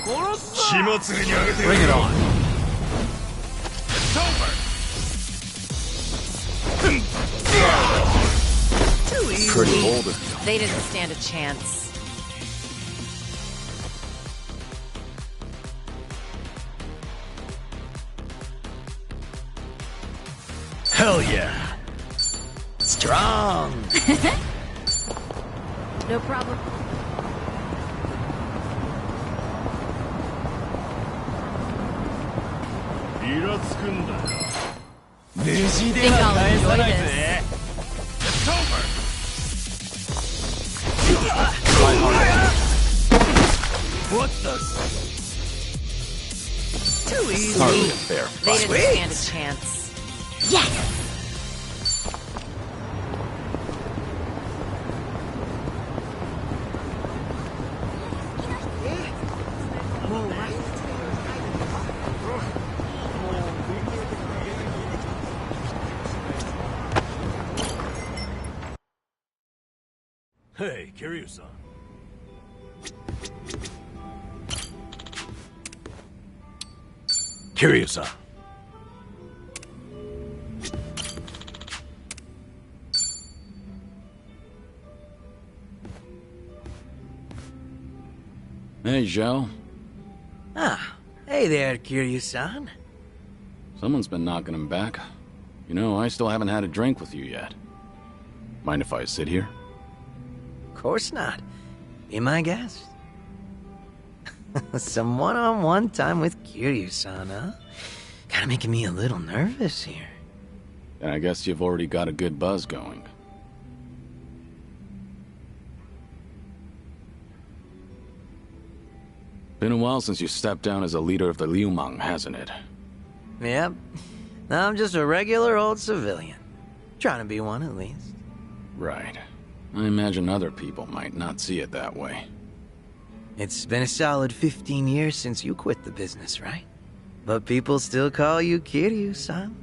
Bring it on. It's over. Too easy. Pretty bold of you. They didn't stand a chance. Hell yeah. Strong. No problem. Think I'll enjoy this. It's over. What the? Too easy. Hardly a fair They fight. didn't stand a chance. Yes! Hey, Kiryu-san. Kiryu-san. Hey, Joe. Ah, hey there, Kiryu-san. Someone's been knocking him back. You know, I still haven't had a drink with you yet. Mind if I sit here? Of course not. Be my guest. Some one-on-one time with Kiryu-san, huh? Kinda making me a little nervous here. And I guess you've already got a good buzz going. Been a while since you stepped down as a leader of the Liumang, hasn't it? Yep. Now I'm just a regular old civilian. Trying to be one, at least. Right. I imagine other people might not see it that way. It's been a solid 15 years since you quit the business, right? But people still call you Kiryu-san.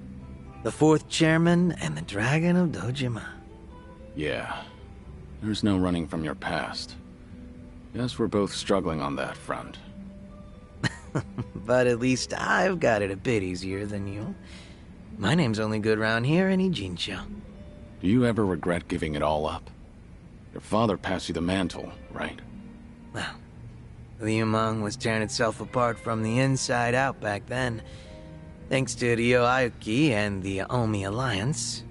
The fourth chairman and the Dragon of Dojima. Yeah. There's no running from your past. Guess we're both struggling on that front. But at least I've got it a bit easier than you. My name's only good round here in Ijincho. Do you ever regret giving it all up? Your father passed you the mantle, right? Well, Liumang was tearing itself apart from the inside out back then. Thanks to Ryo Aoki and the Omi Alliance.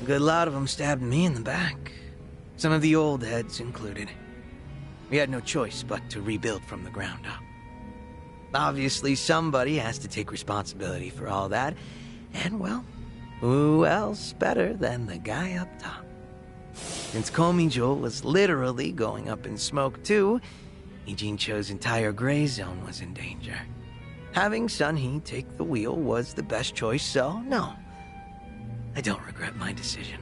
A good lot of them stabbed me in the back. Some of the old heads included. We had no choice but to rebuild from the ground up. Obviously, somebody has to take responsibility for all that. And, well, who else better than the guy up top? Since Komijo was literally going up in smoke too, Ijincho's entire gray zone was in danger. Having Sunhee take the wheel was the best choice, so no. I don't regret my decision.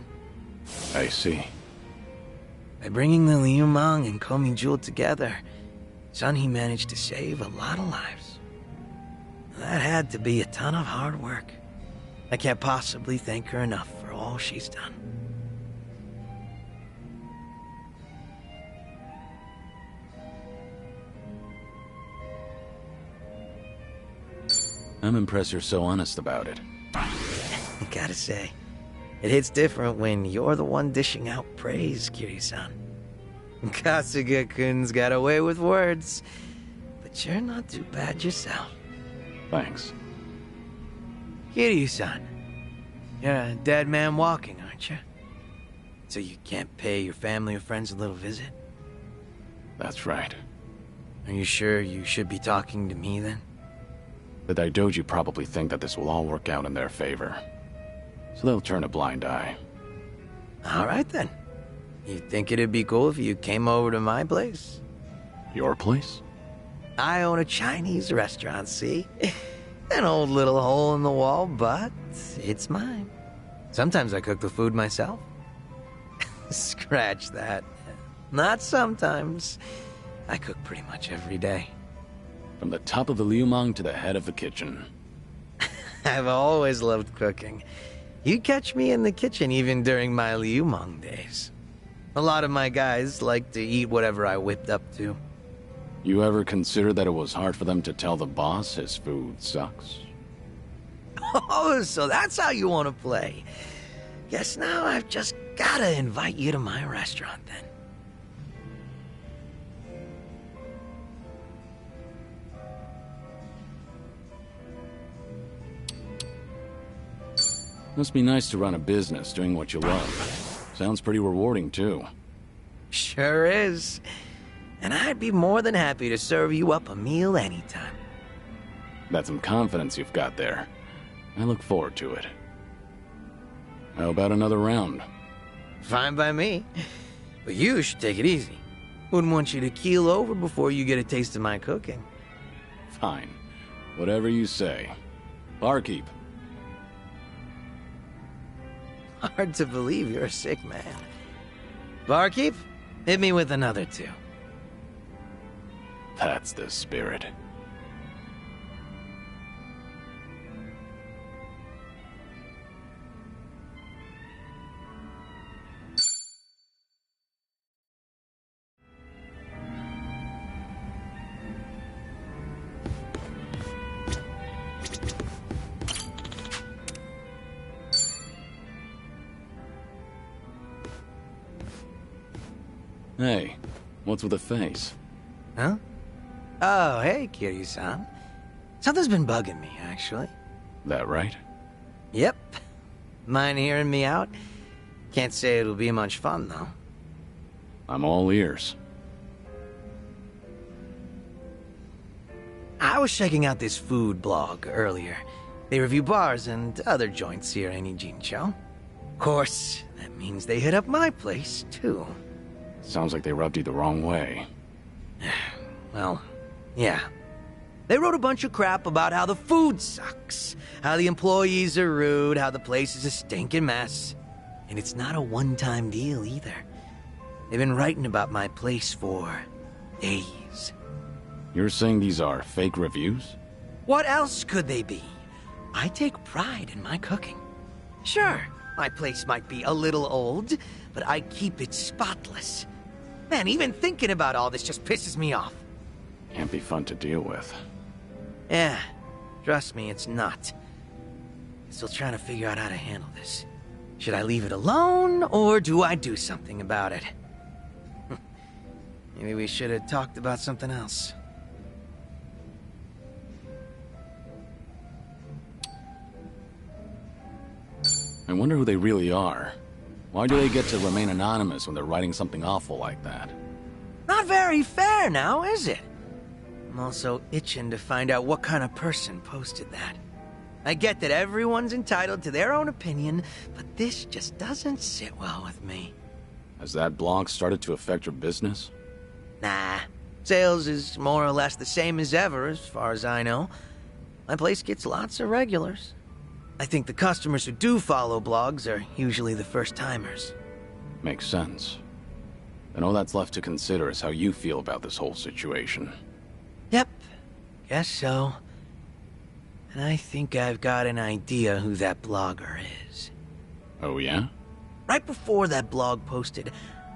I see. By bringing the Liumang and Komijo together, Sunhee managed to save a lot of lives. That had to be a ton of hard work. I can't possibly thank her enough for all she's done. I'm impressed you're so honest about it. I gotta say, it hits different when you're the one dishing out praise, Kiryu-san. Kasuga-kun's got away with words, but you're not too bad yourself. Thanks. Kiryu-san, you're a dead man walking, aren't you? So you can't pay your family or friends a little visit? That's right. Are you sure you should be talking to me then? The Daidoji probably think that this will all work out in their favor. So they'll turn a blind eye. Alright then. You think it'd be cool if you came over to my place? Your place? I own a Chinese restaurant, see? An old little hole in the wall, but it's mine. Sometimes I cook the food myself. Scratch that. Not sometimes. I cook pretty much every day. From the top of the Liumang to the head of the kitchen. I've always loved cooking. You catch me in the kitchen even during my Liumang days. A lot of my guys like to eat whatever I whipped up to. You ever consider that it was hard for them to tell the boss his food sucks? Oh, so that's how you want to play. Guess now I've just gotta invite you to my restaurant then. Must be nice to run a business doing what you love. Sounds pretty rewarding, too. Sure is. And I'd be more than happy to serve you up a meal anytime. That's some confidence you've got there. I look forward to it. How about another round? Fine by me. But you should take it easy. Wouldn't want you to keel over before you get a taste of my cooking. Fine. Whatever you say. Barkeep. Hard to believe you're a sick man. Barkeep, hit me with another two. That's the spirit. Hey, what's with the face? Huh? Oh, hey, Kiryu-san. Something's been bugging me, actually. That right? Yep. Mind hearing me out? Can't say it'll be much fun, though. I'm all ears. I was checking out this food blog earlier. They review bars and other joints here in Ijincho. Of course, that means they hit up my place, too. Sounds like they rubbed you the wrong way. Well, yeah. They wrote a bunch of crap about how the food sucks, how the employees are rude, how the place is a stinking mess. And it's not a one-time deal either. They've been writing about my place for days. You're saying these are fake reviews? What else could they be? I take pride in my cooking. Sure, my place might be a little old, but I keep it spotless. Man, even thinking about all this just pisses me off. Can't be fun to deal with. Yeah, trust me, it's not. Still trying to figure out how to handle this. Should I leave it alone, or do I do something about it? Maybe we should have talked about something else. I wonder who they really are. Why do they get to remain anonymous when they're writing something awful like that? Not very fair now, is it? I'm also itching to find out what kind of person posted that. I get that everyone's entitled to their own opinion, but this just doesn't sit well with me. Has that blog started to affect your business? Nah, sales is more or less the same as ever, as far as I know. My place gets lots of regulars. I think the customers who do follow blogs are usually the first-timers. Makes sense. And all that's left to consider is how you feel about this whole situation. Yep, guess so. And I think I've got an idea who that blogger is. Oh, yeah? Right before that blog posted,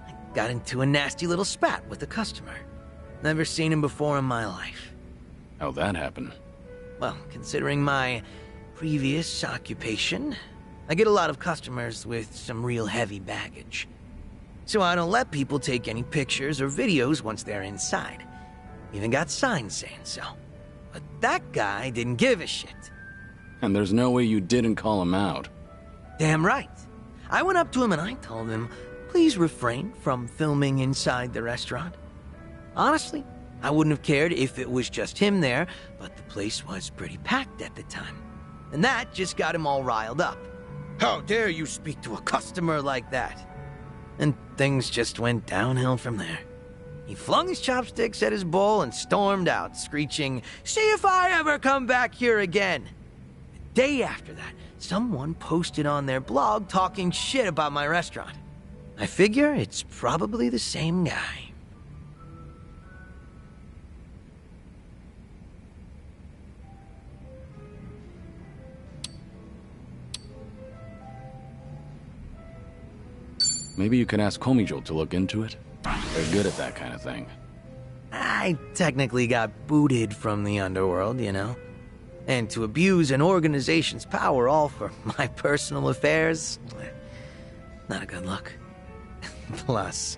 I got into a nasty little spat with a customer. Never seen him before in my life. How'd that happen? Well, considering my previous occupation, I get a lot of customers with some real heavy baggage. So I don't let people take any pictures or videos once they're inside. Even got signs saying so. But that guy didn't give a shit. And there's no way you didn't call him out. Damn right. I went up to him and I told him, please refrain from filming inside the restaurant. Honestly, I wouldn't have cared if it was just him there, but the place was pretty packed at the time. And that just got him all riled up. How dare you speak to a customer like that? And things just went downhill from there. He flung his chopsticks at his bowl and stormed out, screeching, "See if I ever come back here again!" The day after that, someone posted on their blog talking shit about my restaurant. I figure it's probably the same guy. Maybe you could ask Komijo to look into it? They're good at that kind of thing. I technically got booted from the underworld, you know? And to abuse an organization's power all for my personal affairs? Not a good look. Plus,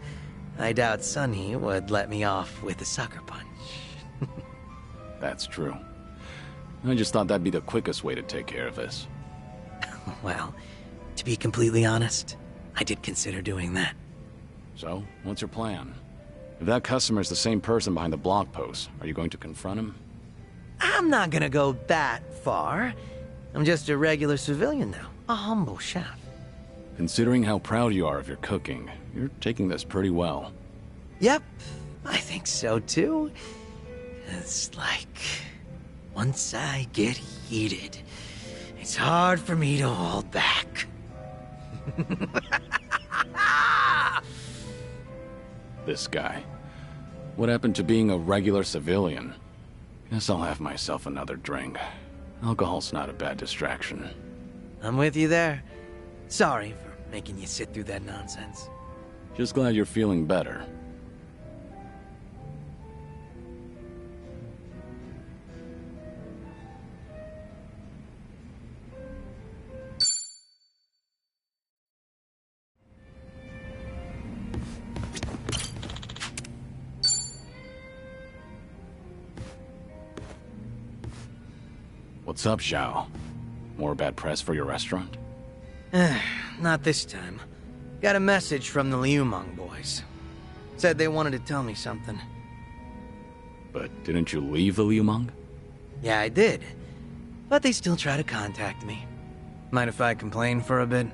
I doubt Sunny would let me off with a sucker punch. That's true. I just thought that'd be the quickest way to take care of this. Well, to be completely honest, I did consider doing that. So, what's your plan? If that customer's the same person behind the blog post, are you going to confront him? I'm not gonna go that far. I'm just a regular civilian now, a humble chef. Considering how proud you are of your cooking, you're taking this pretty well. Yep, I think so too. It's like, once I get heated, it's hard for me to hold back. This guy. What happened to being a regular civilian? Guess I'll have myself another drink. Alcohol's not a bad distraction. I'm with you there. Sorry for making you sit through that nonsense. Just glad you're feeling better. What's up, Xiao? More bad press for your restaurant? Not this time. Got a message from the Liumang boys. Said they wanted to tell me something. But didn't you leave the Liumang? Yeah, I did. But they still try to contact me. Mind if I complain for a bit?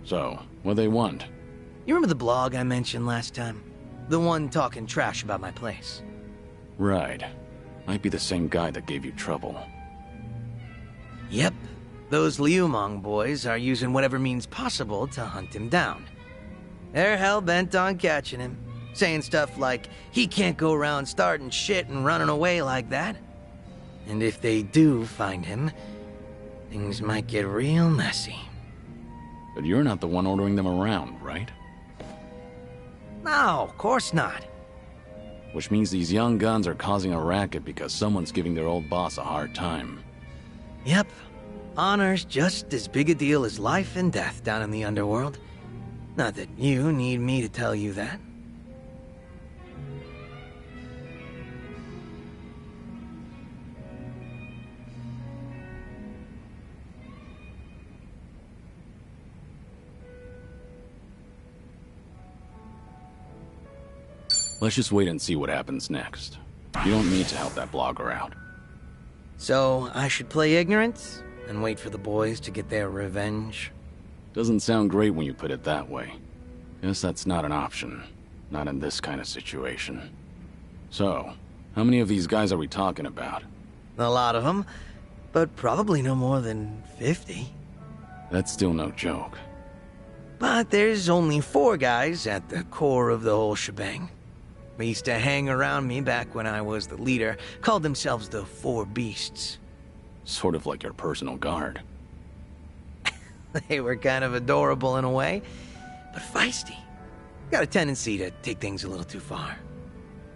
So, what they want? You remember the blog I mentioned last time? The one talking trash about my place. Right. Might be the same guy that gave you trouble. Yep. Those Liumang boys are using whatever means possible to hunt him down. They're hell-bent on catching him. Saying stuff like, he can't go around starting shit and running away like that. And if they do find him, things might get real messy. But you're not the one ordering them around, right? No, of course not. Which means these young guns are causing a racket because someone's giving their old boss a hard time. Yep. Honor's just as big a deal as life and death down in the underworld. Not that you need me to tell you that. Let's just wait and see what happens next. You don't need to help that blogger out. So, I should play ignorant and wait for the boys to get their revenge? Doesn't sound great when you put it that way. Guess that's not an option. Not in this kind of situation. So, how many of these guys are we talking about? A lot of them, but probably no more than 50. That's still no joke. But there's only 4 guys at the core of the whole shebang. They used to hang around me back when I was the leader, called themselves the 4 Beasts. Sort of like your personal guard. They were kind of adorable in a way, but feisty. Got a tendency to take things a little too far.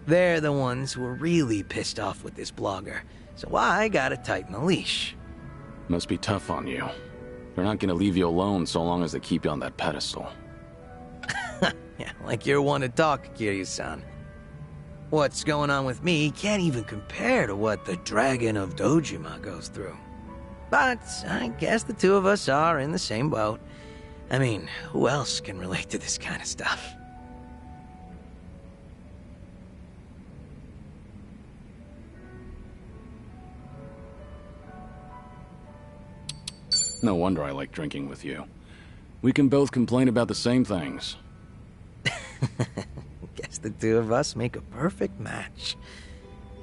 They're the ones who were really pissed off with this blogger, so I gotta tighten the leash. Must be tough on you. They're not gonna leave you alone so long as they keep you on that pedestal. Yeah, like you're one to talk, Kiryu-san. What's going on with me can't even compare to what the Dragon of Dojima goes through. But I guess the 2 of us are in the same boat. I mean, who else can relate to this kind of stuff? No wonder I like drinking with you. We can both complain about the same things. Guess the 2 of us make a perfect match.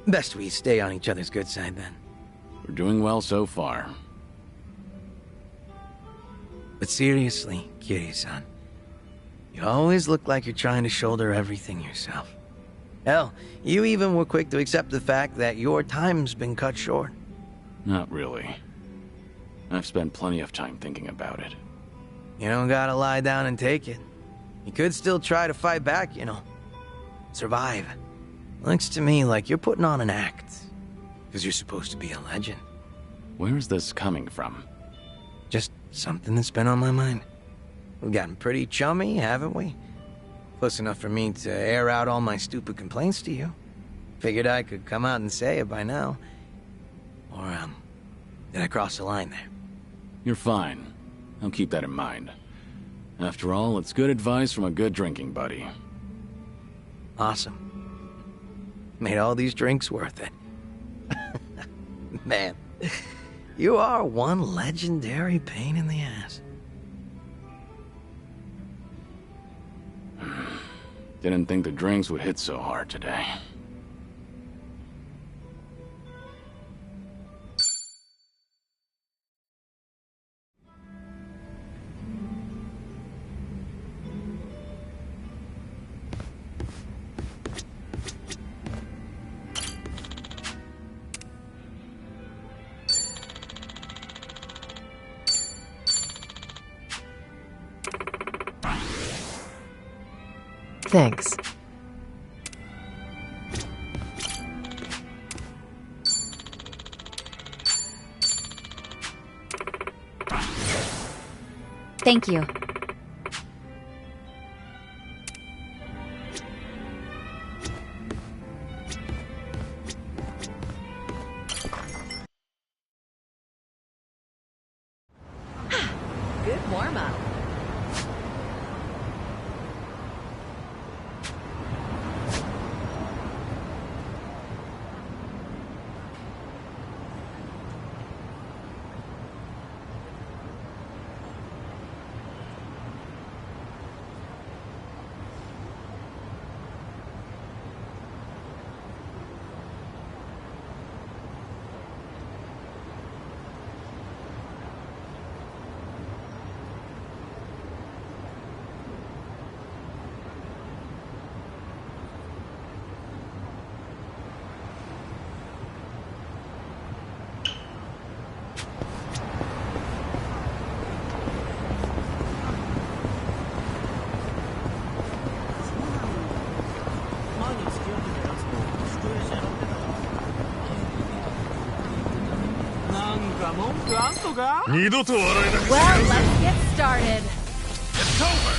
Best we stay on each other's good side then. We're doing well so far. But seriously, Kiryu-san, you always look like you're trying to shoulder everything yourself. Hell, you even were quick to accept the fact that your time's been cut short. Not really. I've spent plenty of time thinking about it. You don't gotta lie down and take it. You could still try to fight back, you know. survive. Looks to me like you're putting on an act. Because you're supposed to be a legend. Where's this coming from? Just something that's been on my mind. We've gotten pretty chummy, haven't we? Close enough for me to air out all my stupid complaints to you. Figured I could come out and say it by now. Or, did I cross the line there? You're fine. I'll keep that in mind. After all, it's good advice from a good drinking buddy. Awesome. Made all these drinks worth it. Man, you are one legendary pain in the ass. Didn't think the drinks would hit so hard today. Thanks. Thank you. Good warm-up. Well, let's get started. It's over!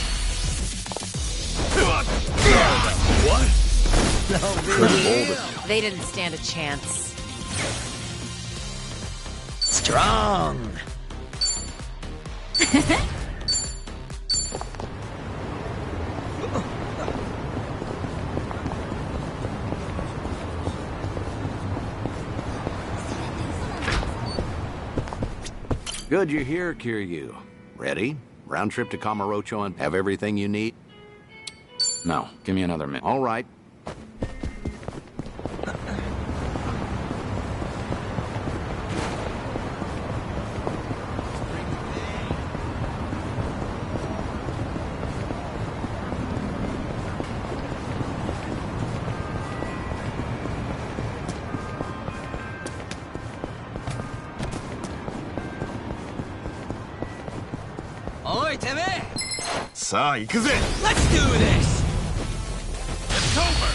They didn't stand a chance. Strong! Good you're here, Kiryu. Ready? Round trip to Kamurocho and have everything you need? No, give me another minute. All right. Let's do this! It's over!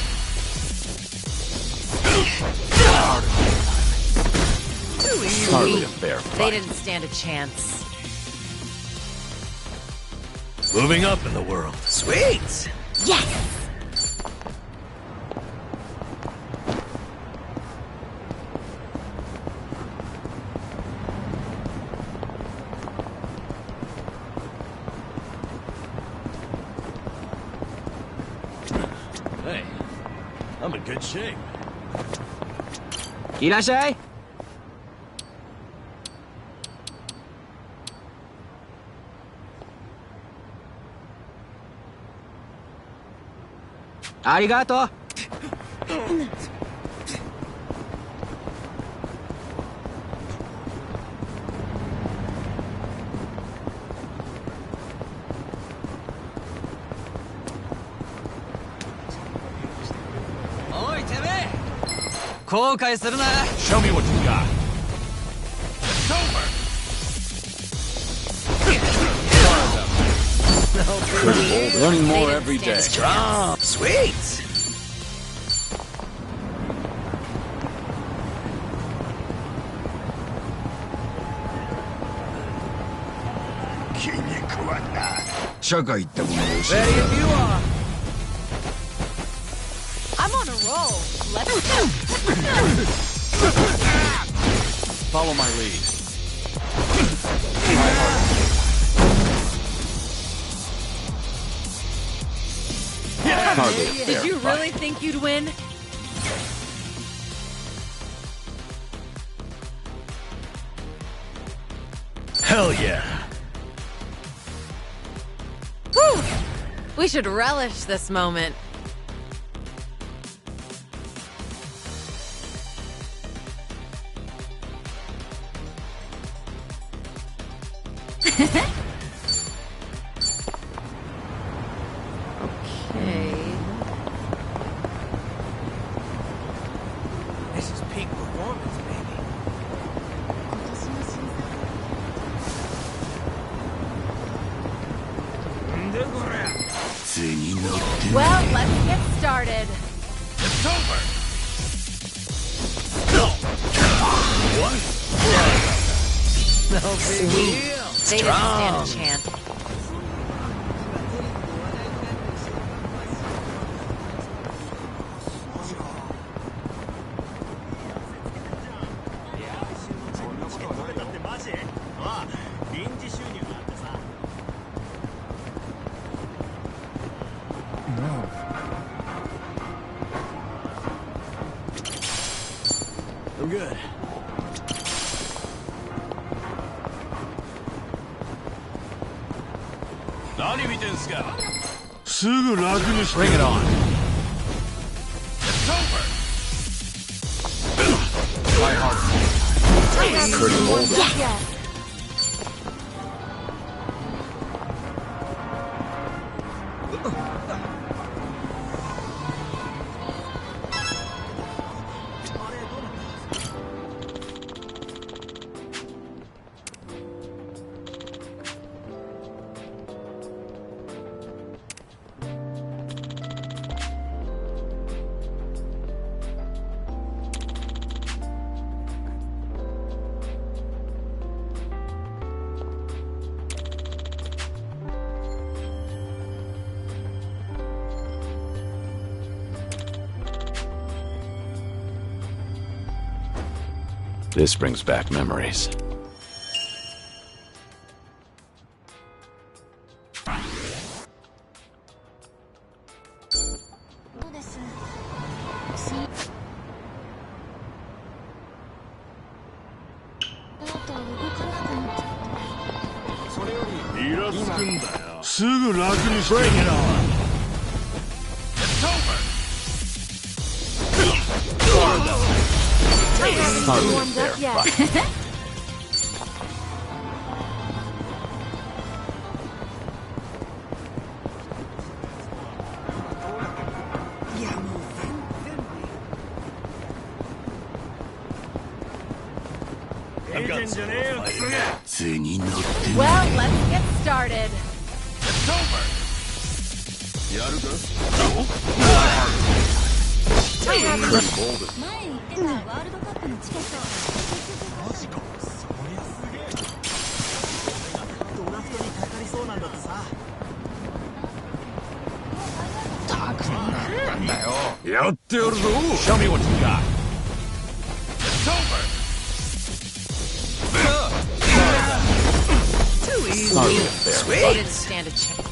Hardly a fair They fight. didn't stand a chance. Moving up in the world. Sweet! Yes! Hey, I'm in good shape. いらっしゃい。ありがとう。おいてめえ、後悔するな。 Show me what you got. It's over! Learning more They didn't every day. stand a chance. Sweet! 社会ってものを教 Ready えてや if る you are. I'm on a roll. Let's go. Follow my lead. Hardly a fair Did you fight. really think you'd win? Hell yeah. Whew! We should relish this moment. Okay. This is peak performance, baby. Well, let's get started. It's over! No big deal. They didn't stand a chance. I'm good. Bring it on! Curtain molded. Yes. This brings back memories. Bring it on. Hardly a Warmed fair up yet. fight. I've got some fighting. 背に乗って Well, let's get started. Curtain molded. 前言ってたワールドカップのチケットやってやるぞ Show me what you got. Hardly a fair fight. They didn't stand a chance.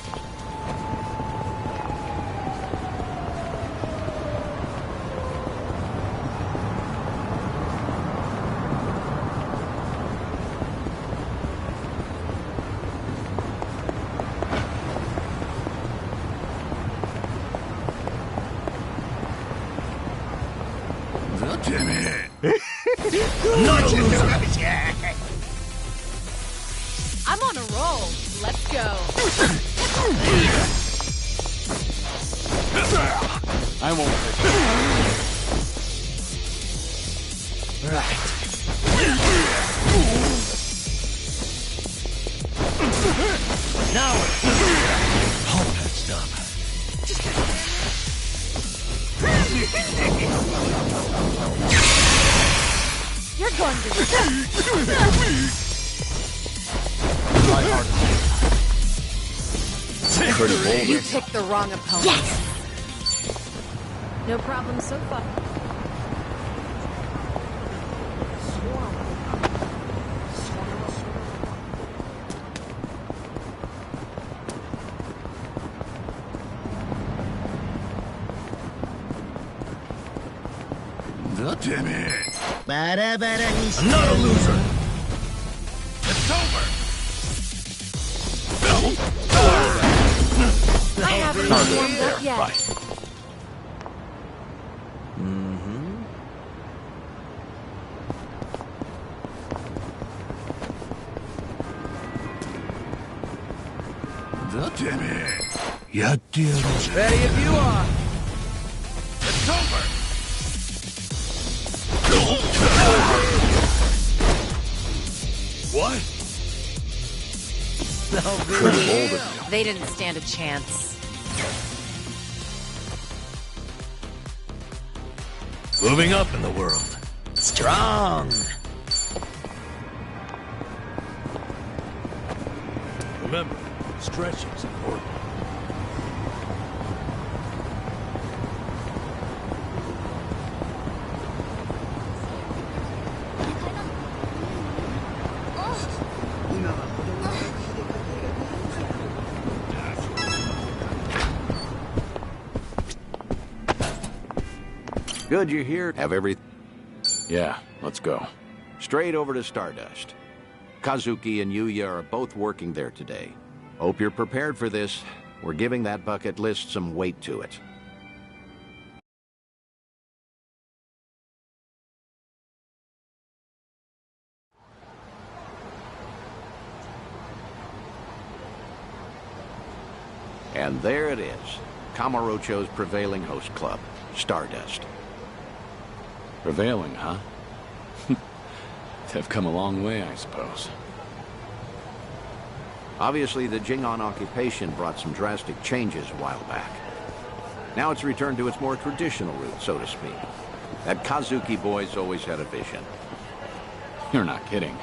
I'm on a roll. Let's go. I won't take it. Right. Now All patched up. You're going to Try harder. Pretty bold. You picked the wrong opponent. Yes! No problem so far. Damn it. バラバラにして I'm not a loser. It's over. I haven't Target warmed there. up yet. Bye. Damn it. やってやろうぜ。 Ready if you are. It's over. What? Pretty bold of you. They didn't stand a chance. Moving up in the world. Strong! Remember, stretching's important. Good you're here. Have everything Yeah, let's go. straight over to Stardust. Kazuki and Yuya are both working there today. Hope you're prepared for this. We're giving that bucket list some weight to it. And there it is. Kamurocho's prevailing host club, Stardust. Prevailing, huh? They've come a long way, I suppose. Obviously, the Jingon occupation brought some drastic changes a while back. Now it's returned to its more traditional roots, so to speak. That Kazuki boy's always had a vision. You're not kidding.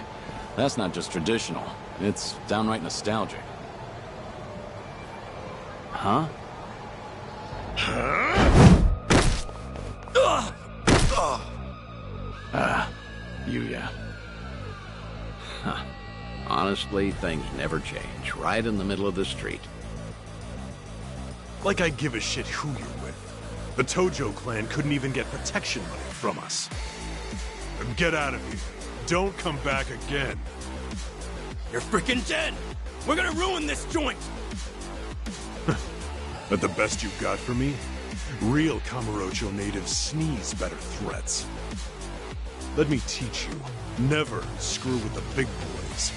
That's not just traditional. It's downright nostalgic. Huh? Yuya. Honestly, things never change. Right in the middle of the street. Like I give a shit who you're with. The Tojo clan couldn't even get protection money from us. Get out of here. Don't come back again. You're freaking dead! We're gonna ruin this joint! But the best you've got for me? Real Kamurocho natives sneeze better threats. Let me teach you. Never screw with the big boys.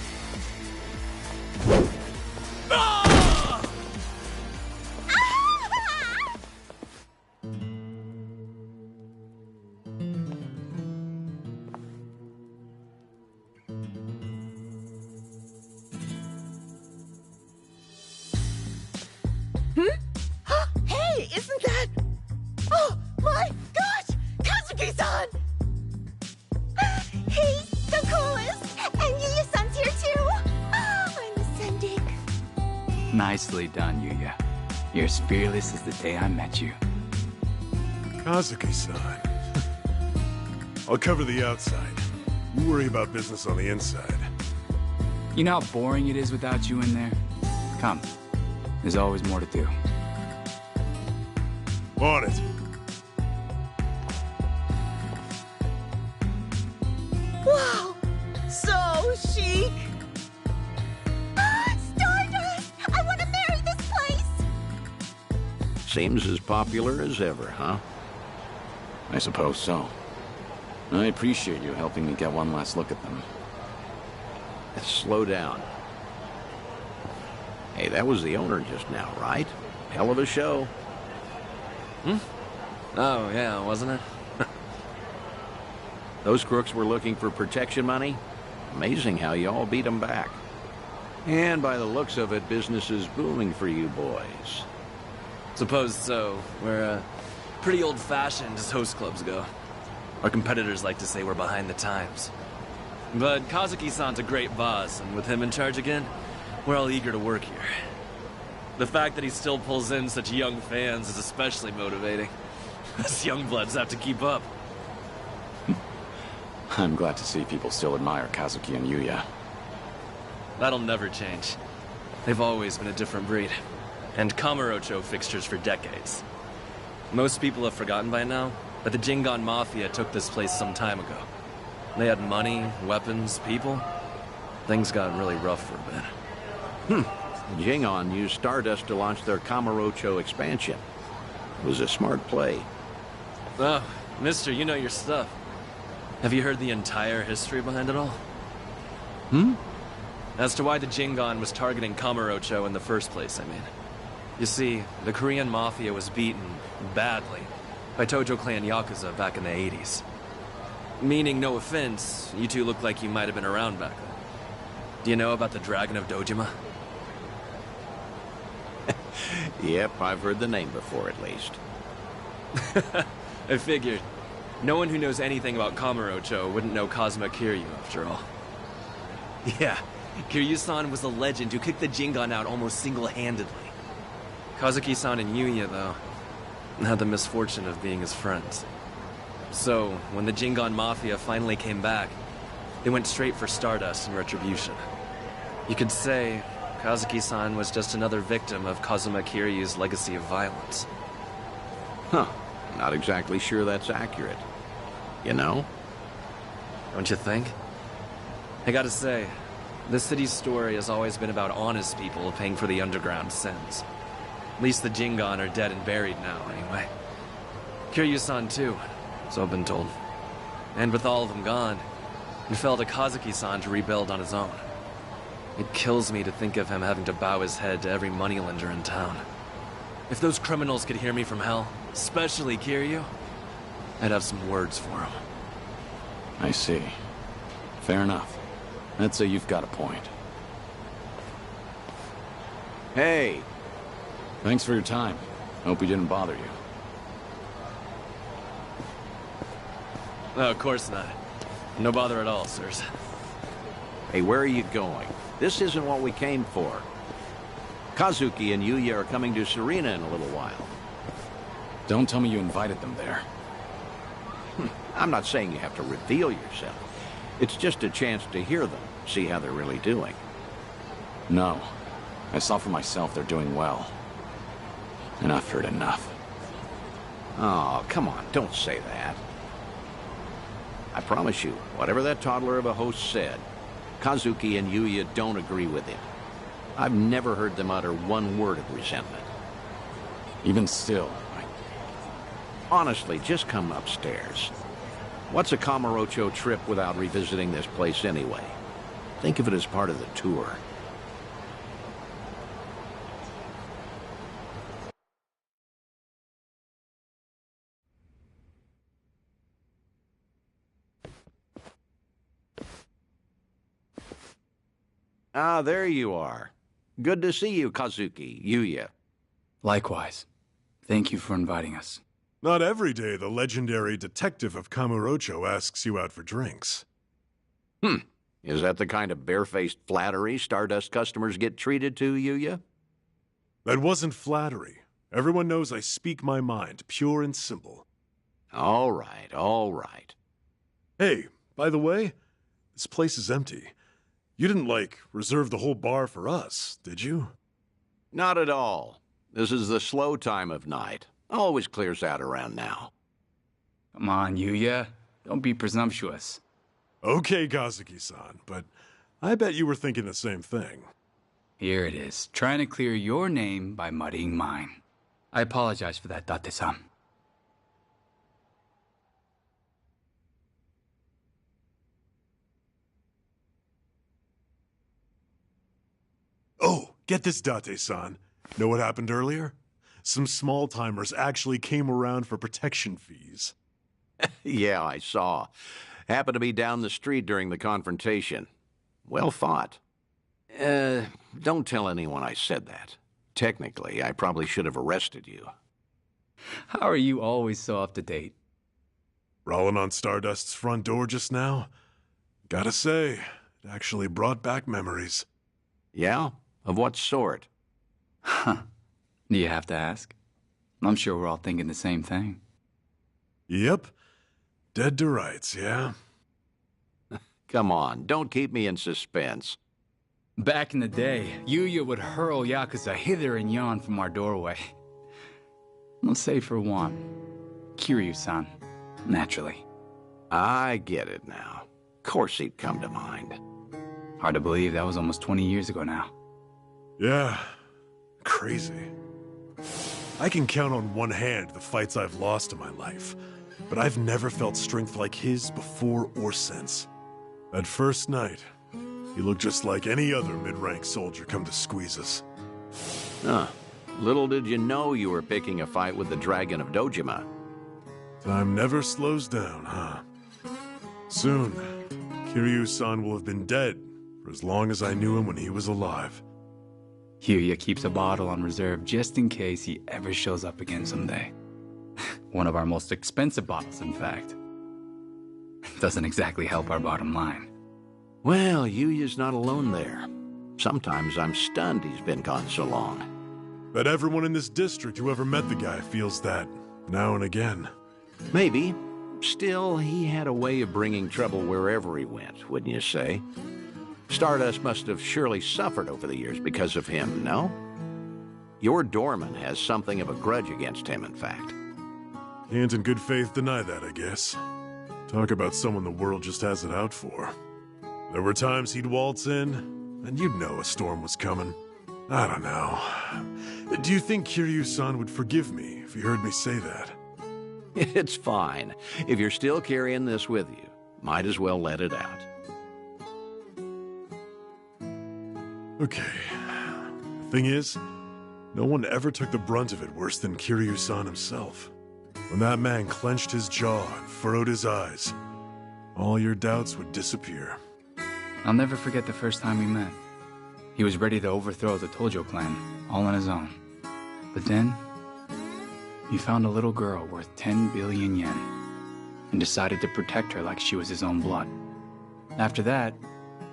Hey, isn't that... Oh, my gosh! Kazuki-san! He's the coolest! And Yuya-san's here too! Oh, I'm ascending. Nicely done, Yuya. You're as fearless as the day I met you. Kazuki-san. I'll cover the outside. You worry about business on the inside. You know how boring it is without you in there? Come. There's always more to do. On it. Wow! So chic! Stardust! I want to marry this place! Seems as popular as ever, huh? I suppose so. I appreciate you helping me get one last look at them. Slow down. Hey, that was the owner just now, right? Hell of a show. Oh, yeah, wasn't it? Those crooks were looking for protection money. Amazing how you all beat them back. And by the looks of it, business is booming for you boys. Suppose so. We're, pretty old-fashioned as host clubs go. Our competitors like to say we're behind the times. But Kazuki-san's a great boss, and with him in charge again, we're all eager to work here. The fact that he still pulls in such young fans is especially motivating. Us young bloods have to keep up. I'm glad to see people still admire Kazuki and Yuya. That'll never change. They've always been a different breed. And Kamurocho fixtures for decades. Most people have forgotten by now, but the Jingon Mafia took this place some time ago. They had money, weapons, people. Things got really rough for a bit. Jingon used Stardust to launch their Kamurocho expansion. It was a smart play. Oh, mister, you know your stuff. Have you heard the entire history behind it all? As to why the Jingon was targeting Kamurocho in the first place, I mean. You see, the Korean Mafia was beaten, badly, by Tojo Clan Yakuza back in the 80s. Meaning, no offense, you two look like you might have been around back then. Do you know about the Dragon of Dojima? Yep, I've heard the name before at least. I figured. No one who knows anything about Kamurocho wouldn't know Kazuma Kiryu, after all. Yeah, Kiryu-san was a legend who kicked the Jingon out almost single-handedly. Kazuki-san and Yuya, though, had the misfortune of being his friends. So, when the Jingon Mafia finally came back, they went straight for Stardust and Retribution. You could say Kazuki-san was just another victim of Kazuma Kiryu's legacy of violence. Huh. Not exactly sure that's accurate. You know? Don't you think? I gotta say, this city's story has always been about honest people paying for the underground sins. At least the Jingon are dead and buried now, anyway. Kiryu-san too, so I've been told. And with all of them gone, it fell to Kazuki-san to rebuild on his own. It kills me to think of him having to bow his head to every moneylender in town. If those criminals could hear me from hell, especially Kiryu, I'd have some words for him. I see. Fair enough. I'd say you've got a point. Hey! Thanks for your time. Hope we didn't bother you. No, of course not. No bother at all, sirs. Hey, where are you going? This isn't what we came for. Kazuki and Yuya are coming to Serena in a little while. Don't tell me you invited them there. I'm not saying you have to reveal yourself. It's just a chance to hear them, see how they're really doing. No. I saw for myself they're doing well. And I've heard enough. Oh, come on, don't say that. I promise you, whatever that toddler of a host said, Kazuki and Yuya don't agree with him. I've never heard them utter one word of resentment. Even still, Honestly, just come upstairs. What's a Kamurocho trip without revisiting this place anyway? Think of it as part of the tour. Ah, there you are. Good to see you, Kazuki, Yuya. Likewise. Thank you for inviting us. Not every day the legendary detective of Kamurocho asks you out for drinks. Is that the kind of barefaced flattery Stardust customers get treated to, Yuya? That wasn't flattery. Everyone knows I speak my mind, pure and simple. All right, all right. Hey, by the way, this place is empty. You didn't, reserve the whole bar for us, did you? Not at all. This is the slow time of night. Always clears out around now. Come on, Yuya. Don't be presumptuous. Okay, Kazuki-san, but I bet you were thinking the same thing. Here it is, trying to clear your name by muddying mine. I apologize for that, Date-san. Oh, get this, Date-san. Know what happened earlier? Some small-timers actually came around for protection fees. Yeah, I saw. Happened to be down the street during the confrontation. Well fought. Don't tell anyone I said that. Technically, I probably should have arrested you. How are you always so up to date? Rolling on Stardust's front door just now? Gotta say, it actually brought back memories. Yeah? Of what sort? Huh. Do you have to ask? I'm sure we're all thinking the same thing. Yep. Dead to rights, yeah? Come on, don't keep me in suspense. Back in the day, Yuya would hurl Yakuza hither and yon from our doorway. Let's say for one, Kiryu-san, naturally. I get it now. Of course he'd come to mind. Hard to believe that was almost 20 years ago now. Yeah. Crazy. I can count on one hand the fights I've lost in my life, but I've never felt strength like his before or since. That first night, he looked just like any other mid-rank soldier come to squeeze us. Huh. Little did you know you were picking a fight with the Dragon of Dojima. Time never slows down, huh? Soon, Kiryu-san will have been dead for as long as I knew him when he was alive. Yuya keeps a bottle on reserve just in case he ever shows up again someday. One of our most expensive bottles, in fact. Doesn't exactly help our bottom line. Well, Yuya's not alone there. Sometimes I'm stunned he's been gone so long. Bet everyone in this district who ever met the guy feels that, now and again. Maybe. Still, he had a way of bringing trouble wherever he went, wouldn't you say? Stardust must have surely suffered over the years because of him, no? Your doorman has something of a grudge against him, in fact. Can't in good faith deny that, I guess. Talk about someone the world just has it out for. There were times he'd waltz in, and you'd know a storm was coming. I don't know. Do you think Kiryu-san would forgive me if he heard me say that? It's fine. If you're still carrying this with you, might as well let it out. Okay. The thing is, no one ever took the brunt of it worse than Kiryu-san himself. When that man clenched his jaw and furrowed his eyes, all your doubts would disappear. I'll never forget the first time we met. He was ready to overthrow the Tojo clan, all on his own. But then, he found a little girl worth 10 billion yen, and decided to protect her like she was his own blood. After that,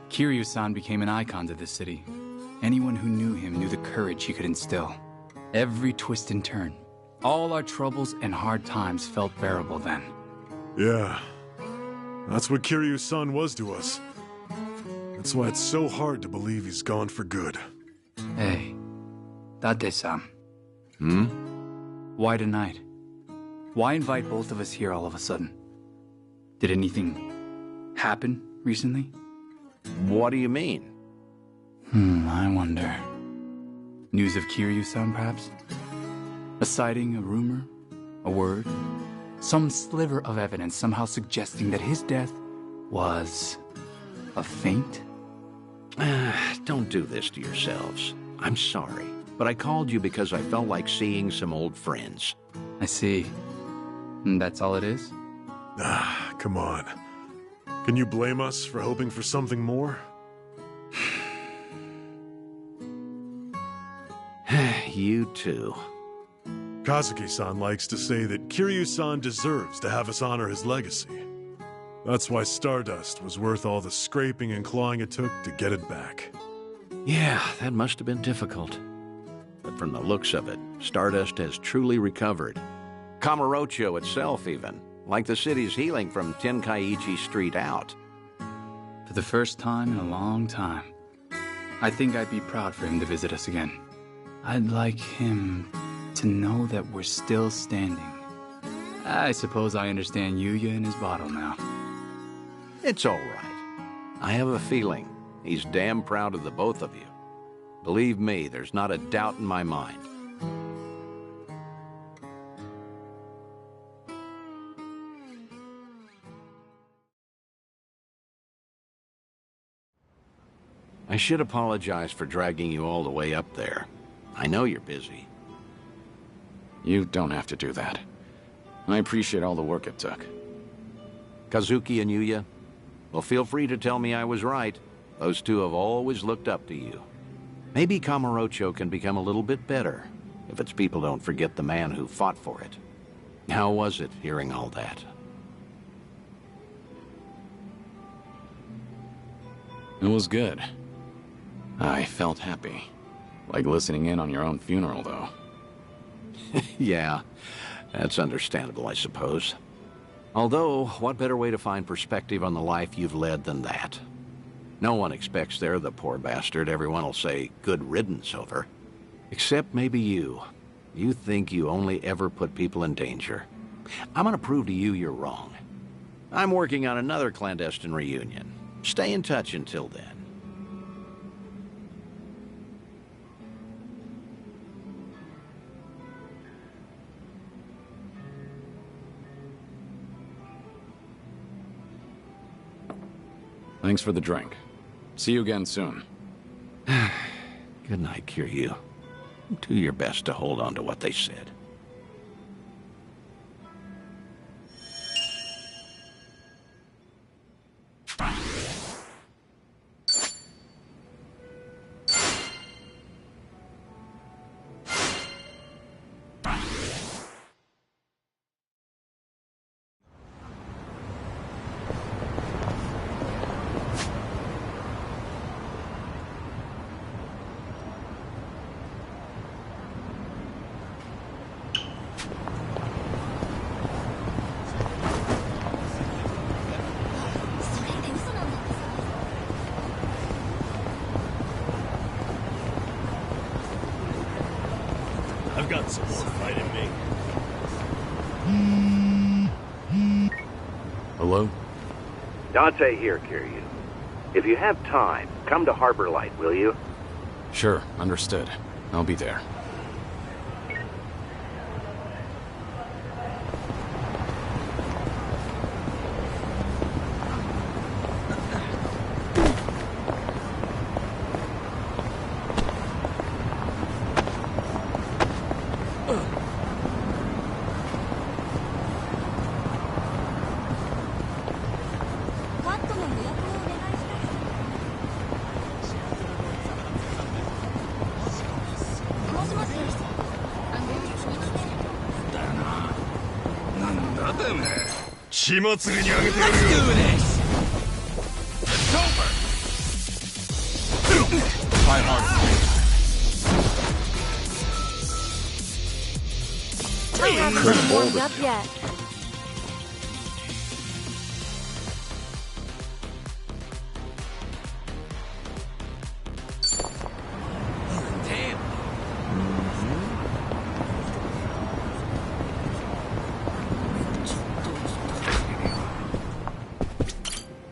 Kiryu-san became an icon to this city. Anyone who knew him knew the courage he could instill. Every twist and turn, all our troubles and hard times felt bearable then. Yeah, that's what Kiryu-san was to us. That's why it's so hard to believe he's gone for good. Hey, Date-san. Hmm? Why tonight? Why invite both of us here all of a sudden? Did anything happen recently? What do you mean? I wonder. News of Kiryu-san, perhaps? A sighting, a rumor, a word? Some sliver of evidence somehow suggesting that his death was a feint? Don't do this to yourselves. I'm sorry, but I called you because I felt like seeing some old friends. I see. And that's all it is? Ah, come on. Can you blame us for hoping for something more? You too. Kazuki-san likes to say that Kiryu-san deserves to have us honor his legacy. That's why Stardust was worth all the scraping and clawing it took to get it back. Yeah, that must have been difficult. But from the looks of it, Stardust has truly recovered. Kamurocho itself, even. Like the city's healing from Tenkaichi Street out. For the first time in a long time. I think I'd be proud for him to visit us again. I'd like him to know that we're still standing. I suppose I understand Yuya and his bottle now. It's all right. I have a feeling he's damn proud of the both of you. Believe me, there's not a doubt in my mind. I should apologize for dragging you all the way up there. I know you're busy. You don't have to do that. I appreciate all the work it took. Kazuki and Yuya, well, feel free to tell me I was right. Those two have always looked up to you. Maybe Kamurocho can become a little bit better, if its people don't forget the man who fought for it. How was it, hearing all that? It was good. I felt happy. Like listening in on your own funeral, though. Yeah, that's understandable, I suppose. Although, what better way to find perspective on the life you've led than that? No one expects they're the poor bastard everyone will say good riddance over. Except maybe you. You think you only ever put people in danger. I'm gonna prove to you you're wrong. I'm working on another clandestine reunion. Stay in touch until then. Thanks for the drink. See you again soon. Good night, Kiryu. Do your best to hold on to what they said. I've got some more fight in me. Hello? Dante here, Kiryu. If you have time, come to Harbor Light, will you? Sure, understood. I'll be there. Try hard. I haven't warmed up yet.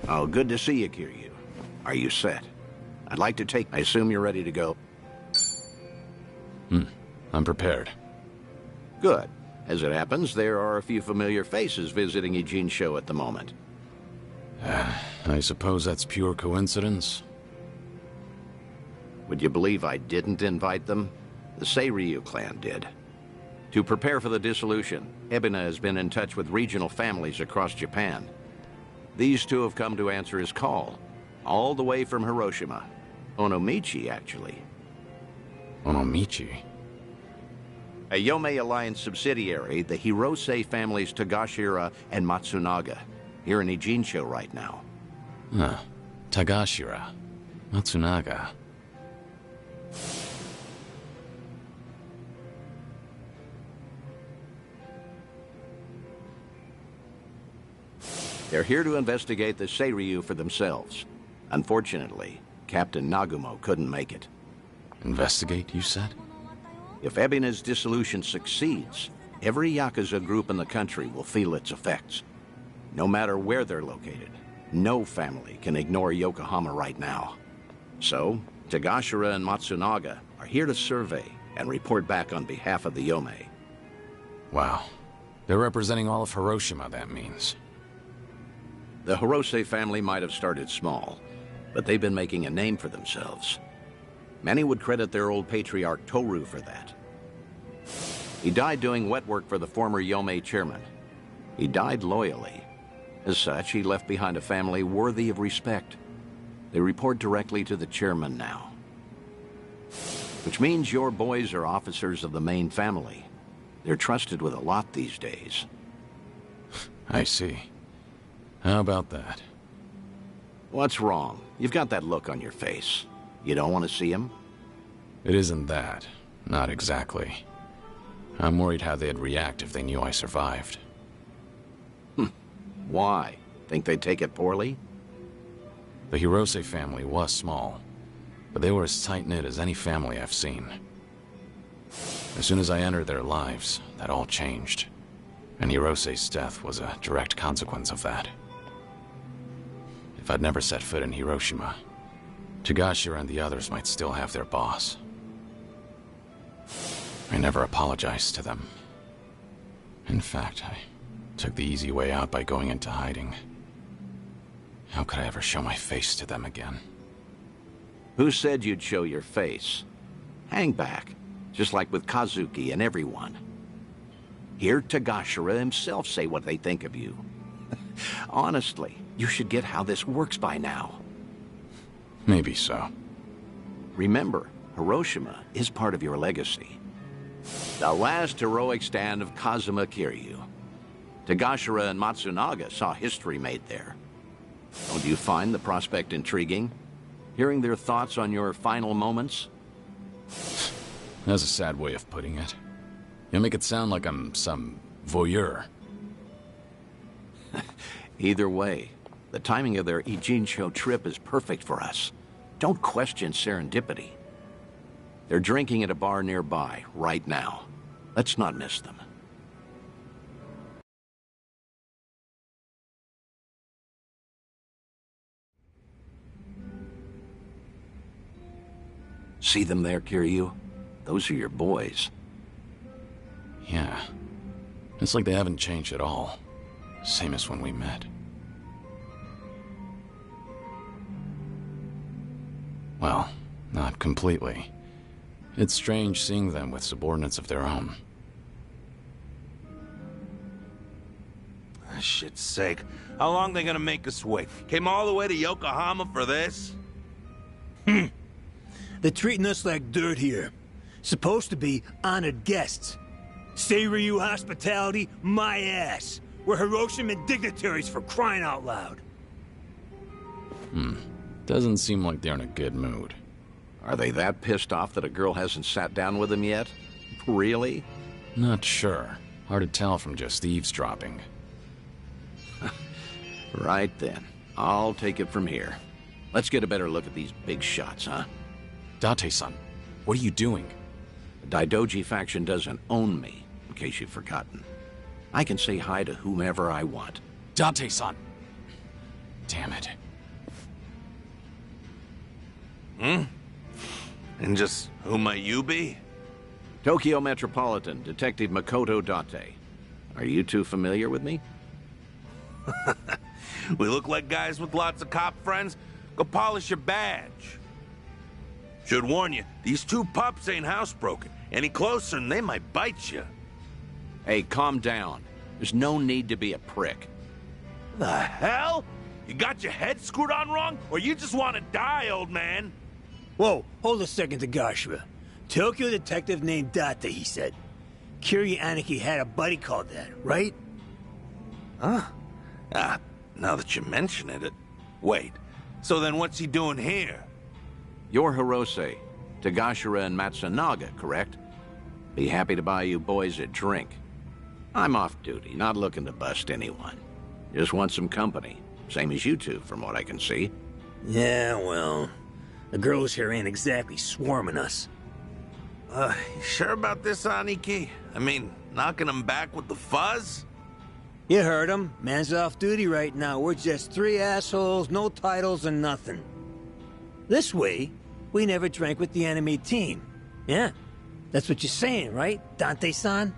Oh, good to see you, Kiryu. Are you set? I'd like to take... I assume you're ready to go. I'm prepared. Good. As it happens, there are a few familiar faces visiting Ijincho at the moment. I suppose that's pure coincidence? Would you believe I didn't invite them? The Seiryu clan did. To prepare for the dissolution, Ebina has been in touch with regional families across Japan. These two have come to answer his call, all the way from Hiroshima. Onomichi, actually. Onomichi? A Yomei Alliance subsidiary, the Hirose families Tagashira and Matsunaga, here in Ijincho right now. Huh. Tagashira. Matsunaga. They're here to investigate the Seiryu for themselves. Unfortunately, Captain Nagumo couldn't make it. Investigate, you said? If Ebina's dissolution succeeds, every Yakuza group in the country will feel its effects. No matter where they're located, no family can ignore Yokohama right now. So, Tagashira and Matsunaga are here to survey and report back on behalf of the Yomei. Wow. They're representing all of Hiroshima, that means. The Hirose family might have started small, but they've been making a name for themselves. Many would credit their old patriarch Toru for that. He died doing wet work for the former Yomei chairman. He died loyally. As such, he left behind a family worthy of respect. They report directly to the chairman now. Which means your boys are officers of the main family. They're trusted with a lot these days. I see. How about that? What's wrong? You've got that look on your face. You don't want to see him? It isn't that. Not exactly. I'm worried how they'd react if they knew I survived. Why? Think they'd take it poorly? The Hirose family was small, but they were as tight-knit as any family I've seen. As soon as I entered their lives, that all changed. And Hirose's death was a direct consequence of that. If I'd never set foot in Hiroshima, Tagashira and the others might still have their boss. I never apologized to them. In fact, I took the easy way out by going into hiding. How could I ever show my face to them again? Who said you'd show your face? Hang back, just like with Kazuki and everyone. Hear Tagashira himself say what they think of you. Honestly, you should get how this works by now. Maybe so. Remember, Hiroshima is part of your legacy. The last heroic stand of Kazuma Kiryu. Tagashira and Matsunaga saw history made there. Don't you find the prospect intriguing? Hearing their thoughts on your final moments? That's a sad way of putting it. You make it sound like I'm some voyeur. Either way, the timing of their Ijincho trip is perfect for us. Don't question serendipity. They're drinking at a bar nearby, right now. Let's not miss them. See them there, Kiryu? Those are your boys. Yeah. It's like they haven't changed at all. Same as when we met. Well, not completely. It's strange seeing them with subordinates of their own. For shit's sake. How long they gonna make us wait? Came all the way to Yokohama for this? They're treating us like dirt here. Supposed to be honored guests. Seiryu hospitality, my ass. We're Hiroshima dignitaries for crying out loud. Doesn't seem like they're in a good mood. Are they that pissed off that a girl hasn't sat down with them yet? Really? Not sure. Hard to tell from just eavesdropping. Right then. I'll take it from here. Let's get a better look at these big shots, huh? Date-san, what are you doing? The Daidoji faction doesn't own me, in case you've forgotten. I can say hi to whomever I want. Date-san! Damn it. And just who might you be? Tokyo Metropolitan Detective Makoto Date. Are you two familiar with me? We look like guys with lots of cop friends. Go polish your badge. Should warn you, these two pups ain't housebroken. Any closer and they might bite you. Hey, calm down. There's no need to be a prick. The hell? You got your head screwed on wrong? Or you just want to die, old man? Whoa, hold a second, Tagashira. Tokyo detective named Date, he said. Kiryu Aniki had a buddy called that, right? Huh? Now that you mention it... Wait, so then what's he doing here? You're Hirose, Tagashira and Matsunaga, correct? Be happy to buy you boys a drink. I'm off duty, not looking to bust anyone. Just want some company. Same as you two, from what I can see. Yeah, well... the girls here ain't exactly swarming us. You sure about this, Aniki? I mean, knocking them back with the fuzz? You heard him. Man's off duty right now. We're just three assholes, no titles and nothing. This way, we never drank with the enemy team. Yeah, that's what you're saying, right, Dante-san?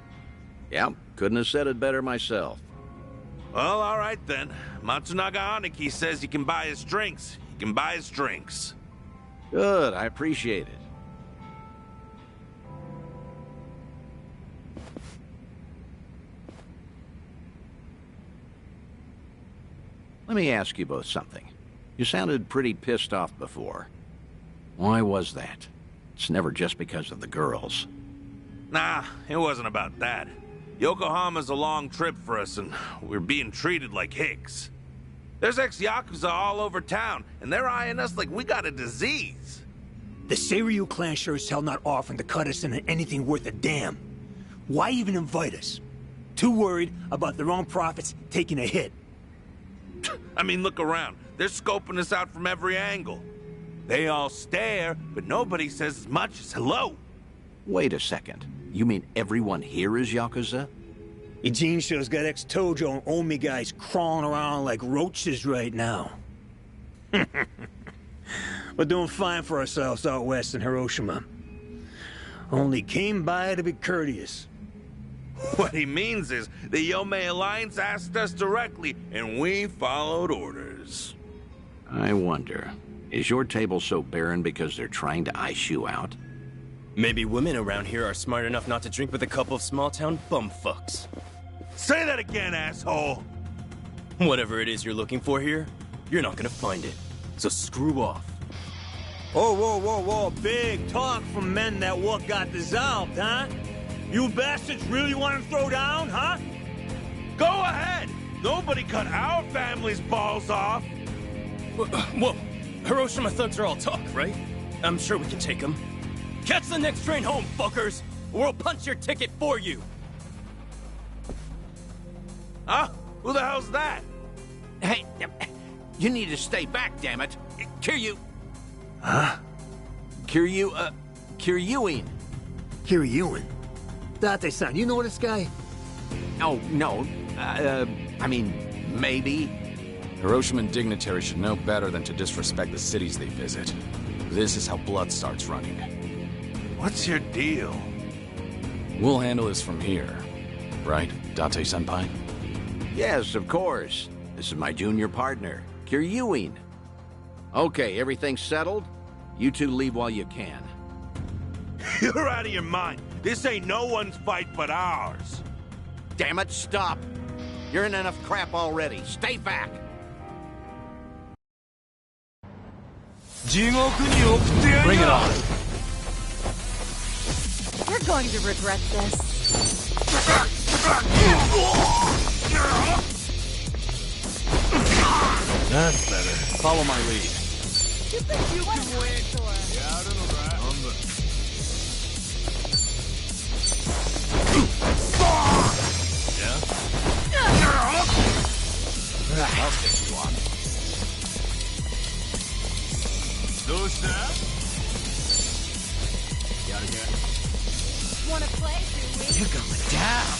Yep, couldn't have said it better myself. Well, all right then. Matsunaga Aniki says you can buy his drinks. You can buy his drinks. Good, I appreciate it. Let me ask you both something. You sounded pretty pissed off before. Why was that? It's never just because of the girls. Nah, it wasn't about that. Yokohama's a long trip for us, and we're being treated like hicks. There's ex-Yakuza all over town, and they're eyeing us like we got a disease. The Seiryu clan sure as hell not offering to cut us into anything worth a damn. Why even invite us? Too worried about their own profits taking a hit. I mean, look around. They're scoping us out from every angle. They all stare, but nobody says as much as hello. Wait a second. You mean everyone here is Yakuza? Eugene show's got ex-Tojo and Omi guys crawling around like roaches right now. We're doing fine for ourselves out west in Hiroshima. Only came by to be courteous. What he means is the Yomei Alliance asked us directly, and we followed orders. I wonder, is your table so barren because they're trying to ice you out? Maybe women around here are smart enough not to drink with a couple of small-town bumfucks. Say that again, asshole! Whatever it is you're looking for here, you're not gonna find it. So screw off. Oh, whoa, whoa, whoa. Big talk from men that what got dissolved, huh? You bastards really want to throw down, huh? Go ahead! Nobody cut our family's balls off! Whoa, Hiroshima thugs are all talk, right? I'm sure we can take them. Catch the next train home, fuckers! Or we'll punch your ticket for you! Huh? Who the hell's that? Hey, you need to stay back, damn it. Kiryu... Huh? Kiryuin. Kiryuin? Date-san, you know this guy? Oh, no. I mean, maybe. Hiroshiman dignitaries should know better than to disrespect the cities they visit. This is how blood starts running. What's your deal? We'll handle this from here. Right, Date-senpai? Yes, of course. This is my junior partner, Kiryuin. Okay, everything's settled? You two leave while you can. You're out of your mind. This ain't no one's fight but ours. Damn it, stop. You're in enough crap already. Stay back. Bring it on. You're going to regret this. That's better. Follow my lead. You think you can win, Thor? I'll take you on. Want to play, do we? You're going down.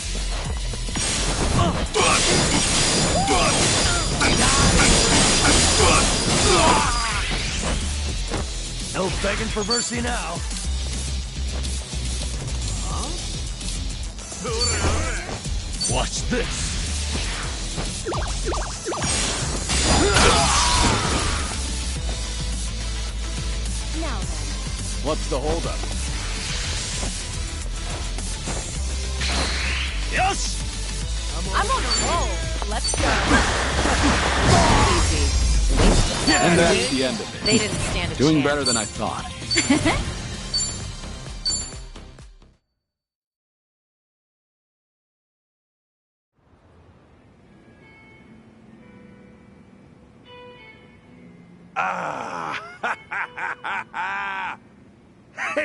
No begging for mercy now. Watch this. Now then. What's the holdup? Yes! I'm on a roll. Let's go. Easy. And that's the end of it. They didn't stand a chance. Doing better than I thought.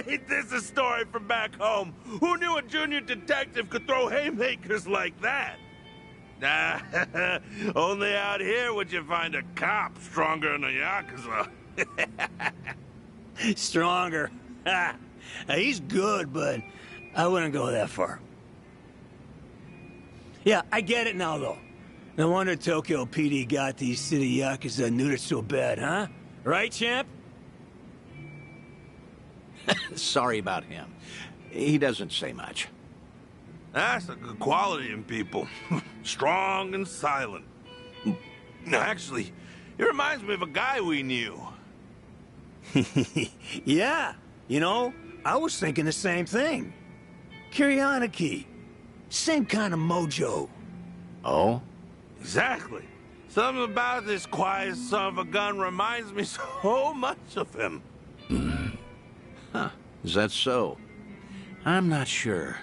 Ain't this a story from back home? Who knew a junior detective could throw haymakers like that? Only out here would you find a cop stronger than a Yakuza. Stronger. He's good, but I wouldn't go that far. Yeah, I get it now, though. No wonder Tokyo PD got these city Yakuza neutered so bad, huh? Right, champ? Sorry about him. He doesn't say much. That's a good quality in people. Strong and silent. No, actually, it reminds me of a guy we knew. Yeah, you know, I was thinking the same thing. Kiryanaki. Same kind of mojo. Oh? Exactly. Something about this quiet son of a gun reminds me so much of him. Huh. Is that so? I'm not sure.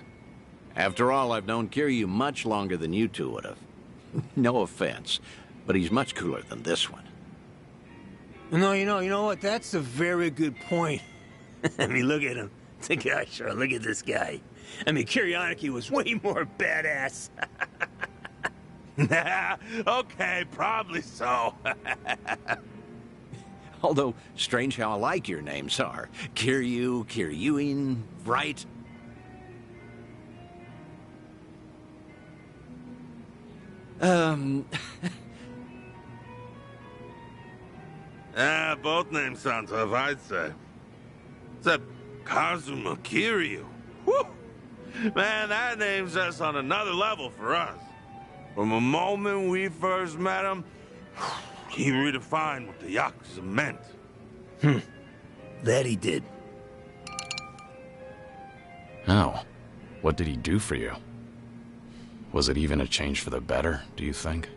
After all, I've known Kiryu much longer than you two would have. No offense, but he's much cooler than this one. No, you know what? That's a very good point. I mean, look at him. The guy, sure, look at this guy. I mean, Kiryanaki was way more badass. Okay, probably so. Although, strange how alike your names are. Kiryu, Kiryuin, right? Both names sound tough, I'd say. Except Kazuma Kiryu. Whew! Man, that name's just on another level for us. From the moment we first met him, he redefined what the Yakuza meant. That he did. How? What did he do for you? Was it even a change for the better, do you think?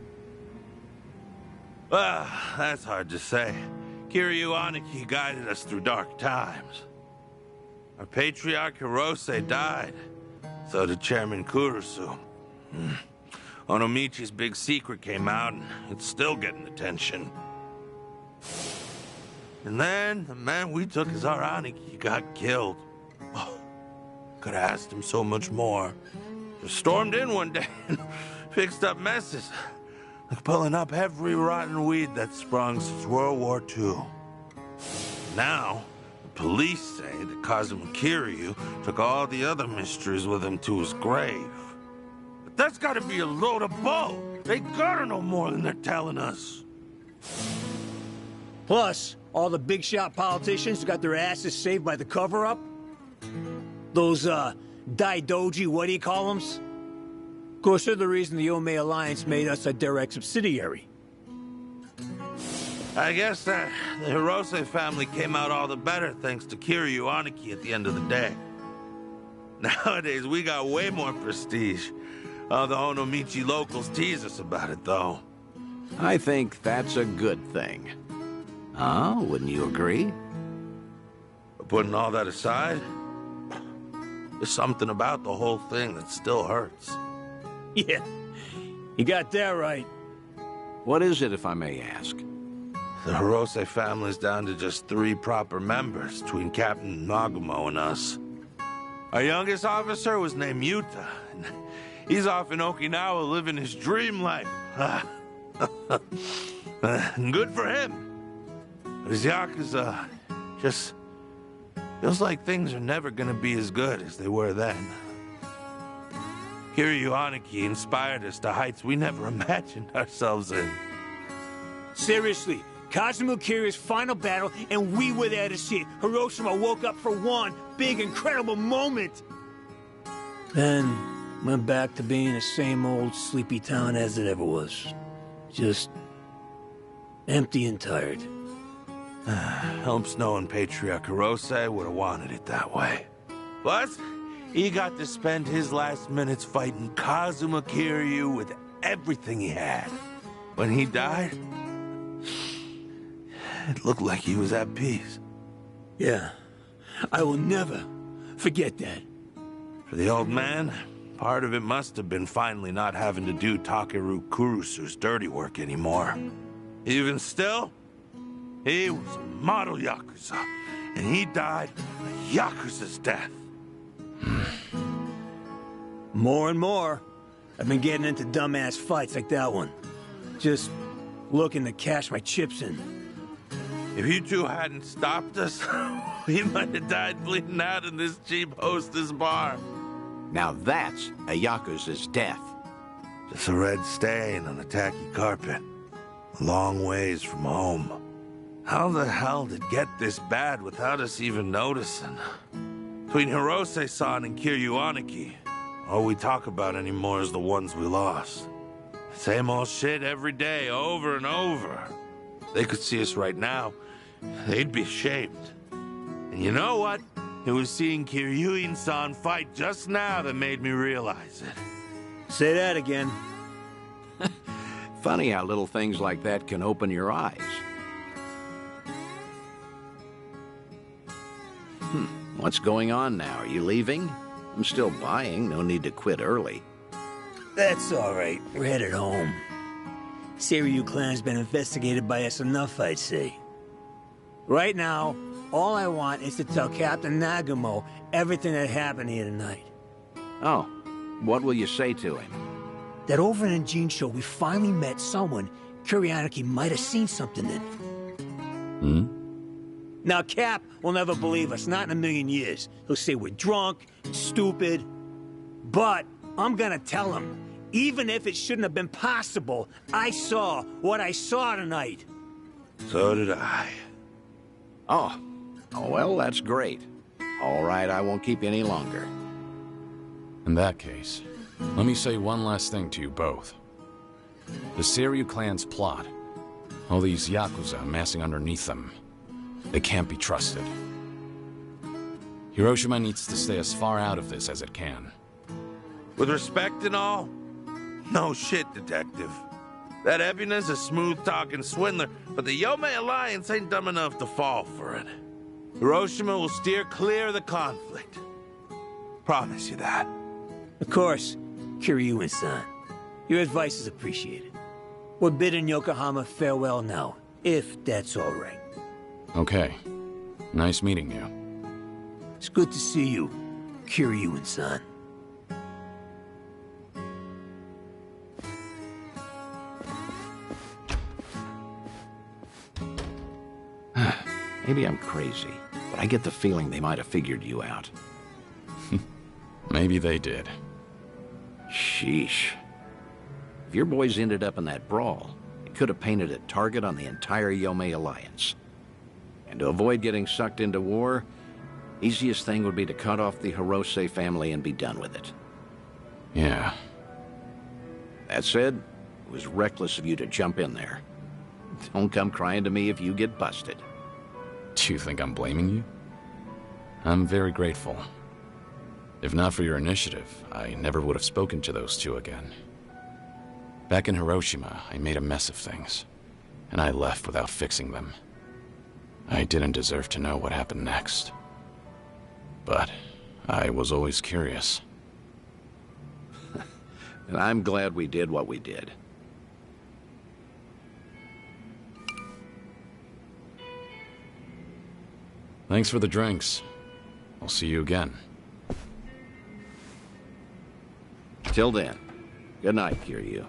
Well, that's hard to say. Kiryu Aniki guided us through dark times. Our patriarch Hirose died. So did Chairman Kurusu. Onomichi's big secret came out, and it's still getting attention. And then, the man we took as our Aniki got killed. Oh, could have asked him so much more. Just stormed in one day and fixed up messes. Like pulling up every rotten weed that sprung since World War II. Now, the police say that Kazuma Kiryu took all the other mysteries with him to his grave. But that's gotta be a load of bull. They gotta know more than they're telling us. Plus, all the big shot politicians got their asses saved by the cover-up. Those, Daidoji, what do you call them? Of course, they're the reason the Ome Alliance made us a direct subsidiary. I guess the Hirose family came out all the better thanks to Kiryu Aniki at the end of the day. Nowadays, we got way more prestige. All the Onomichi locals tease us about it, though. I think that's a good thing. Huh? Wouldn't you agree? But putting all that aside, there's something about the whole thing that still hurts. Yeah, you got that right. What is it, if I may ask? The Hirose family's down to just 3 proper members between Captain Nagumo and us. Our youngest officer was named Yuta, and he's off in Okinawa living his dream life. Good for him. But his Yakuza just feels like things are never gonna be as good as they were then. Kiryu Aniki inspired us to heights we never imagined ourselves in. Seriously, Kazuma Kiryu's final battle, and we were there to see it. Hiroshima woke up for one big, incredible moment. Then went back to being the same old sleepy town as it ever was. Just empty and tired. Helps knowing Patriarch Hirose would have wanted it that way. Plus, he got to spend his last minutes fighting Kazuma Kiryu with everything he had. When he died, it looked like he was at peace. Yeah, I will never forget that. For the old man, part of it must have been finally not having to do Takeru Kurusu's dirty work anymore. Even still, he was a model Yakuza, and he died a Yakuza's death. More and more, I've been getting into dumbass fights like that one. Just looking to cash my chips in. If you two hadn't stopped us, we might have died bleeding out in this cheap hostess bar. Now that's a Yakuza's death. Just a red stain on a tacky carpet. A long ways from home. How the hell did it get this bad without us even noticing? Between Hirose-san and Kiryu Aniki, all we talk about anymore is the ones we lost. Same old shit every day, over and over. They could see us right now, they'd be ashamed. And you know what? It was seeing Kiryuin-san fight just now that made me realize it. Say that again. Funny how little things like that can open your eyes. What's going on now? Are you leaving? I'm still buying. No need to quit early. That's all right. We're headed home. Seiryu clan's been investigated by us enough, I'd say. Right now, all I want is to tell Captain Nagumo everything that happened here tonight. Oh, what will you say to him? That over in Jincho, we finally met someone Kuryaniki might have seen something in. Hmm? Now, Cap will never believe us, not in a million years. He'll say we're drunk, stupid. But I'm gonna tell him, even if it shouldn't have been possible, I saw what I saw tonight. So did I. Oh, well, that's great. All right, I won't keep you any longer. In that case, let me say one last thing to you both. The Seiryu clan's plot, all these Yakuza amassing underneath them, they can't be trusted. Hiroshima needs to stay as far out of this as it can. With respect and all, no shit, Detective. That Ebina's a smooth-talking swindler, but the Yomei Alliance ain't dumb enough to fall for it. Hiroshima will steer clear of the conflict. Promise you that. Of course, Kiryu-san. Your advice is appreciated. We're bidding Yokohama farewell now, if that's all right. Okay. Nice meeting you. It's good to see you, Kiryu-san. Maybe I'm crazy, but I get the feeling they might have figured you out. Maybe they did. Sheesh. If your boys ended up in that brawl, it could have painted a target on the entire Yomei Alliance. And to avoid getting sucked into war, easiest thing would be to cut off the Hirose family and be done with it. Yeah. That said, it was reckless of you to jump in there. Don't come crying to me if you get busted. Do you think I'm blaming you? I'm very grateful. If not for your initiative, I never would have spoken to those two again. Back in Hiroshima, I made a mess of things, and I left without fixing them. I didn't deserve to know what happened next. But I was always curious. And I'm glad we did what we did. Thanks for the drinks. I'll see you again. Till then, good night, Kiryu.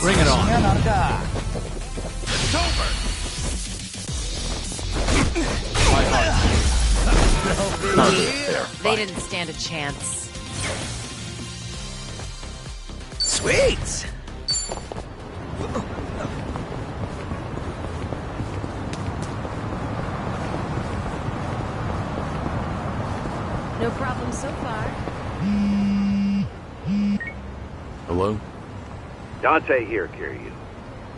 Bring it on. It's over! They didn't stand a chance. Sweet! No problem so far. Hello? Dante here, Kiryu.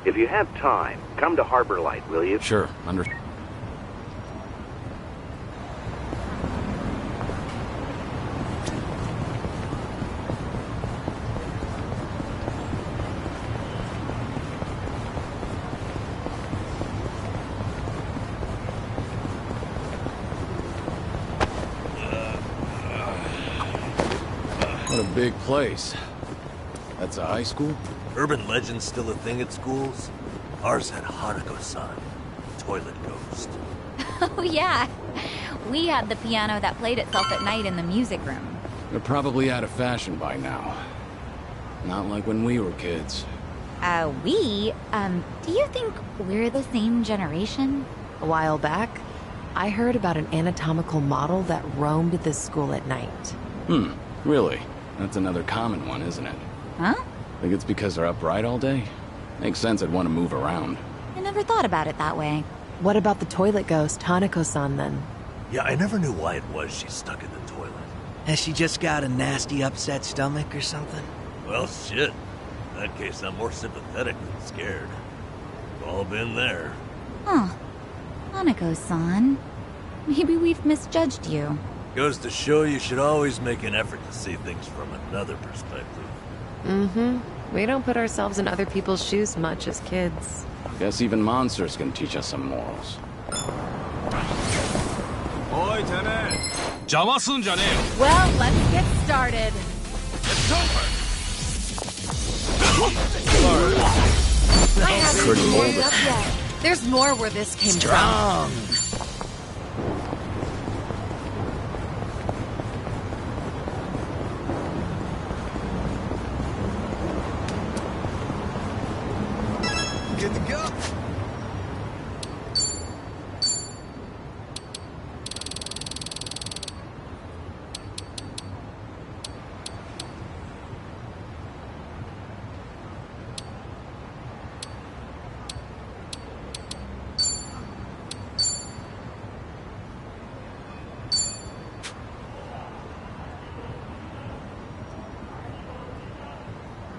If you have time, come to Harbor Light, will you? Sure, What a big place. That's a high school? Urban legends still a thing at schools? Ours had Hanako-san, toilet ghost. Oh, yeah. We had the piano that played itself at night in the music room. They're probably out of fashion by now. Not like when we were kids. Do you think we're the same generation? A while back, I heard about an anatomical model that roamed the school at night. Really? That's another common one, isn't it? Huh? Think it's because they're upright all day? Makes sense I'd want to move around. I never thought about it that way. What about the toilet ghost, Hanako-san, then? Yeah, I never knew why it was she's stuck in the toilet. Has she just got a nasty upset stomach or something? Well, shit. In that case, I'm more sympathetic than scared. We've all been there. Huh. Hanako-san. Maybe we've misjudged you. Goes to show you should always make an effort to see things from another perspective. Mm-hmm. We don't put ourselves in other people's shoes much as kids. Guess even monsters can teach us some morals. Oi, tenant! Well, let's get started. I haven't warmed up yet. There's more where this came from. Good to go.